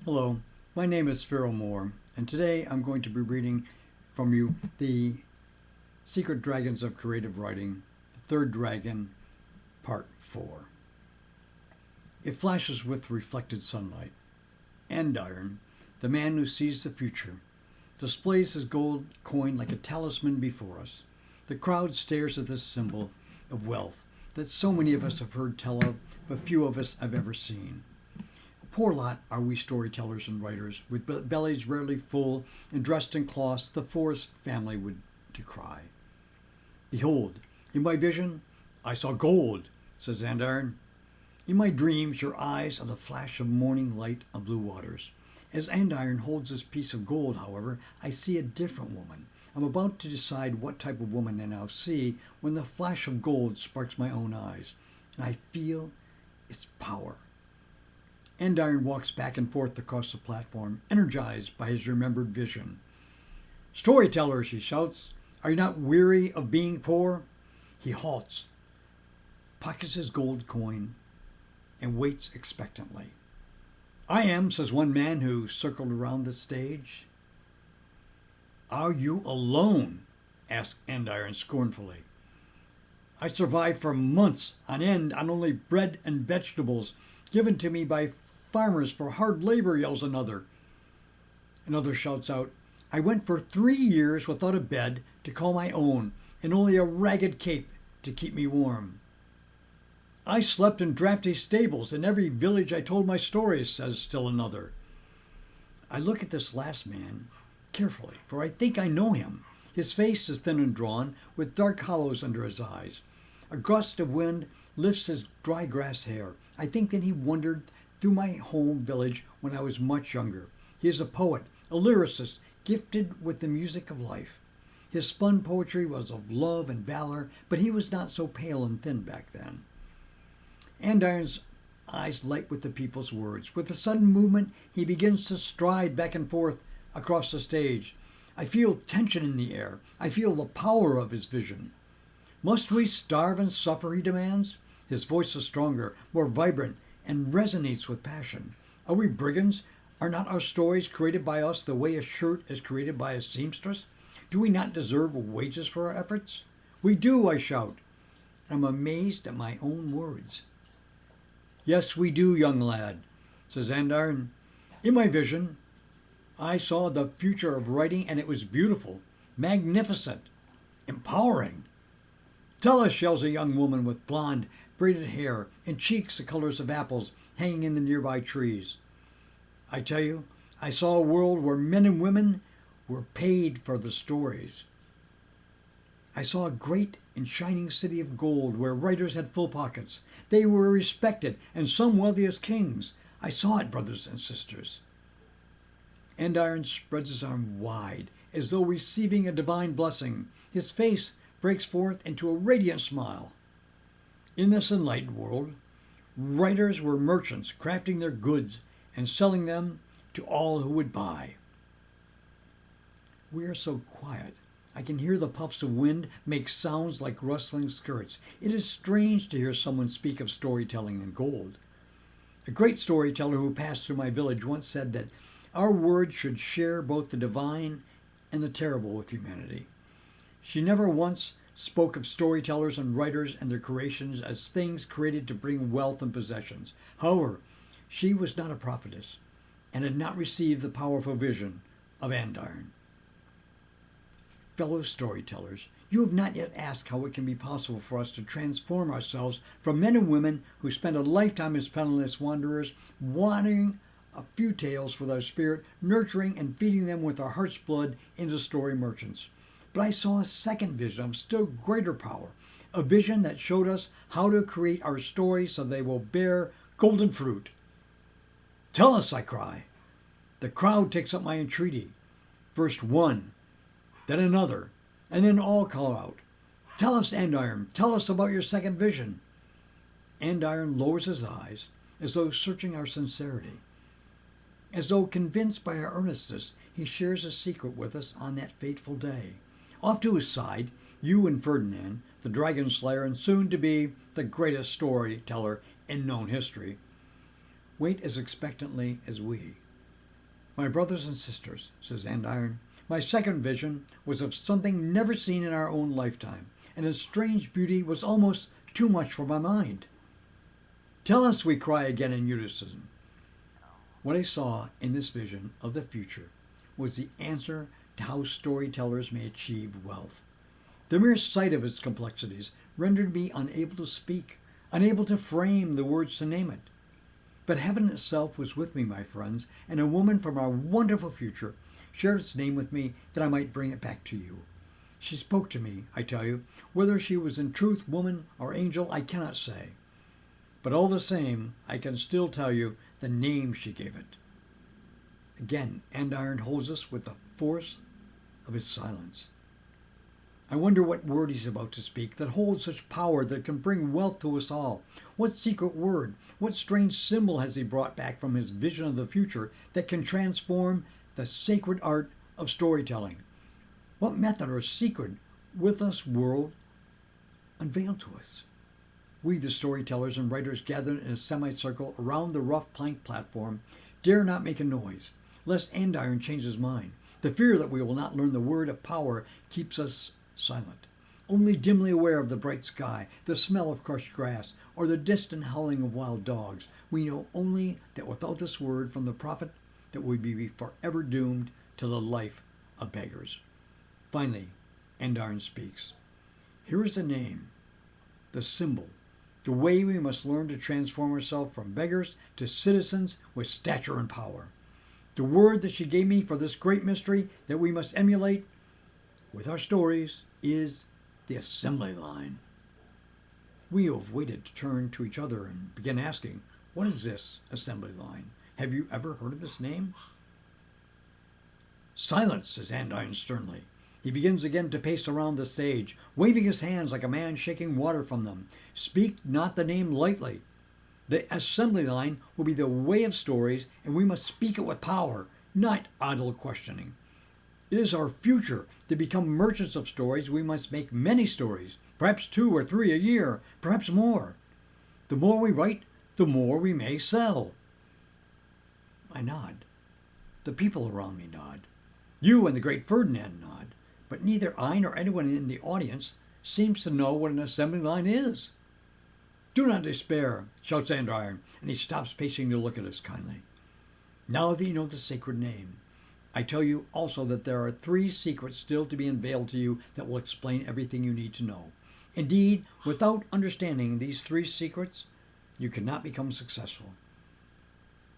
Hello, my name is Farrell Moore, and today I'm going to be reading from you The Secret Dragons of Creative Writing, Third Dragon, Part 4. It flashes with reflected sunlight. Andiron, the man who sees the future, displays his gold coin like a talisman before us. The crowd stares at this symbol of wealth that so many of us have heard tell of, but few of us have ever seen. Poor lot are we storytellers and writers, with bellies rarely full and dressed in cloths the forest family would decry. Behold, in my vision, I saw gold, says Andiron. In my dreams, your eyes are the flash of morning light on blue waters. As Andiron holds this piece of gold, however, I see a different woman. I'm about to decide what type of woman I now see when the flash of gold sparks my own eyes, and I feel its power. Andiron walks back and forth across the platform, energized by his remembered vision. Storytellers, he shouts, are you not weary of being poor? He halts, pockets his gold coin, and waits expectantly. I am, says one man who circled around the stage. Are you alone? Asked Andiron scornfully. I survived for months on end on only bread and vegetables given to me by farmers for hard labor, yells another. Another shouts out, I went for 3 years without a bed to call my own and only a ragged cape to keep me warm. I slept in drafty stables in every village I told my stories, says still another. I look at this last man carefully, for I think I know him. His face is thin and drawn, with dark hollows under his eyes. A gust of wind lifts his dry grass hair. I think that he wandered through my home village when I was much younger. He is a poet, a lyricist, gifted with the music of life. His spun poetry was of love and valor, but he was not so pale and thin back then. Andiron's eyes light with the people's words. With a sudden movement, he begins to stride back and forth across the stage. I feel tension in the air. I feel the power of his vision. Must we starve and suffer, he demands. His voice is stronger, more vibrant, and resonates with passion. Are we brigands? Are not our stories created by us the way a shirt is created by a seamstress? Do we not deserve wages for our efforts? We do, I shout. I'm amazed at my own words. Yes, we do, young lad, says Andiron. In my vision, I saw the future of writing, and it was beautiful, magnificent, empowering. Tell us, yells a young woman with blonde, braided hair and cheeks the colors of apples hanging in the nearby trees. I tell you, I saw a world where men and women were paid for the stories. I saw a great and shining city of gold where writers had full pockets. They were respected, and some wealthy as kings. I saw it, brothers and sisters. Andiron spreads his arm wide, as though receiving a divine blessing. His face breaks forth into a radiant smile. In this enlightened world, writers were merchants, crafting their goods and selling them to all who would buy. We are so quiet. I can hear the puffs of wind make sounds like rustling skirts. It is strange to hear someone speak of storytelling in gold. A great storyteller who passed through my village once said that our words should share both the divine and the terrible with humanity. She never once spoke of storytellers and writers and their creations as things created to bring wealth and possessions. However, she was not a prophetess and had not received the powerful vision of Andiron. Fellow storytellers, you have not yet asked how it can be possible for us to transform ourselves from men and women who spend a lifetime as penniless wanderers, watering a few tales with our spirit, nurturing and feeding them with our heart's blood into story merchants. But I saw a second vision of still greater power, a vision that showed us how to create our stories so they will bear golden fruit. Tell us, I cry. The crowd takes up my entreaty. First one, then another, and then all call out, Tell us, Andiron, tell us about your second vision. Andiron lowers his eyes as though searching our sincerity. As though convinced by our earnestness, he shares a secret with us on that fateful day. Off to his side, you and Ferdinand, the dragon slayer and soon to be the greatest storyteller in known history, wait as expectantly as we. My brothers and sisters, says Andiron, my second vision was of something never seen in our own lifetime, and its strange beauty was almost too much for my mind. Tell us, we cry again in unison. What I saw in this vision of the future was the answer to how storytellers may achieve wealth. The mere sight of its complexities rendered me unable to speak, unable to frame the words to name it. But heaven itself was with me, my friends, and a woman from our wonderful future shared its name with me that I might bring it back to you. She spoke to me, I tell you. Whether she was in truth woman or angel, I cannot say. But all the same, I can still tell you the name she gave it. Again, Andiron holds us with the force of his silence. I wonder what word he's about to speak that holds such power that can bring wealth to us all. What secret word, what strange symbol has he brought back from his vision of the future that can transform the sacred art of storytelling? What method or secret will this world unveil to us? We, the storytellers and writers gathered in a semicircle around the rough plank platform, dare not make a noise, lest Andiron change his mind. The fear that we will not learn the word of power keeps us silent, only dimly aware of the bright sky, the smell of crushed grass, or the distant howling of wild dogs. We know only that without this word from the prophet, that we be forever doomed to the life of beggars. Finally, Andiron speaks. Here is the name, the symbol, the way we must learn to transform ourselves from beggars to citizens with stature and power. The word that she gave me for this great mystery that we must emulate with our stories is the assembly line. We who have waited to turn to each other and begin asking, what is this assembly line? Have you ever heard of this name? Silence, says Andiron sternly. He begins again to pace around the stage, waving his hands like a man shaking water from them. Speak not the name lightly. The assembly line will be the way of stories, and we must speak it with power, not idle questioning. It is our future. To become merchants of stories, we must make many stories, perhaps 2 or 3 a year, perhaps more. The more we write, the more we may sell. I nod. The people around me nod. You and the great Ferdinand nod, but neither I nor anyone in the audience seems to know what an assembly line is. Do not despair, shouts Andiron, and he stops pacing to look at us kindly. Now that you know the sacred name, I tell you also that there are 3 secrets still to be unveiled to you that will explain everything you need to know. Indeed, without understanding these 3 secrets, you cannot become successful.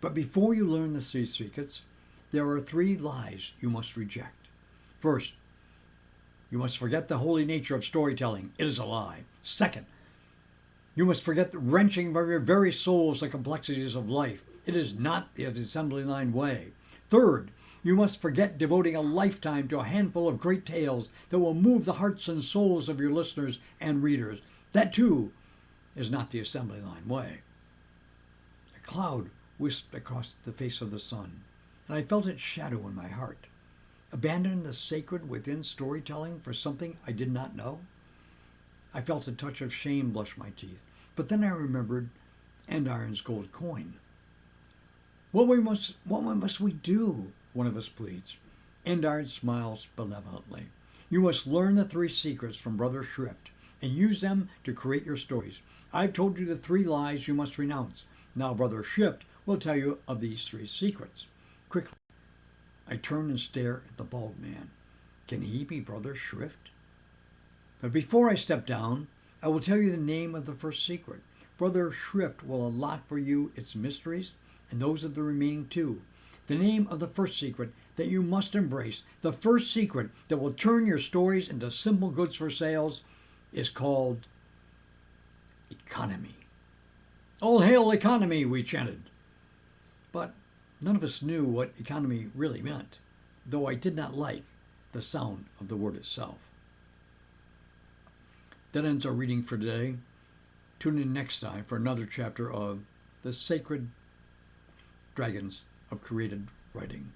But before you learn the 3 secrets, there are 3 lies you must reject. First, you must forget the holy nature of storytelling. It is a lie. Second, you must forget the wrenching of your very souls the complexities of life. It is not the assembly line way. Third, you must forget devoting a lifetime to a handful of great tales that will move the hearts and souls of your listeners and readers. That, too, is not the assembly line way. A cloud whisked across the face of the sun, and I felt its shadow in my heart. Abandon the sacred within storytelling for something I did not know? I felt a touch of shame blush my teeth, but then I remembered Andiron's gold coin. What must we do? One of us pleads. Andiron smiles benevolently. You must learn the 3 secrets from Brother Schrift and use them to create your stories. I've told you the 3 lies you must renounce. Now Brother Schrift will tell you of these 3 secrets. Quickly, I turn and stare at the bald man. Can he be Brother Schrift? But before I step down, I will tell you the name of the first secret. Brother Schrift will unlock for you its mysteries and those of the remaining 2. The name of the first secret that you must embrace, the first secret that will turn your stories into simple goods for sales, is called economy. All hail economy, we chanted. But none of us knew what economy really meant, though I did not like the sound of the word itself. That ends our reading for today. Tune in next time for another chapter of The Sacred Dragons of Created Writing.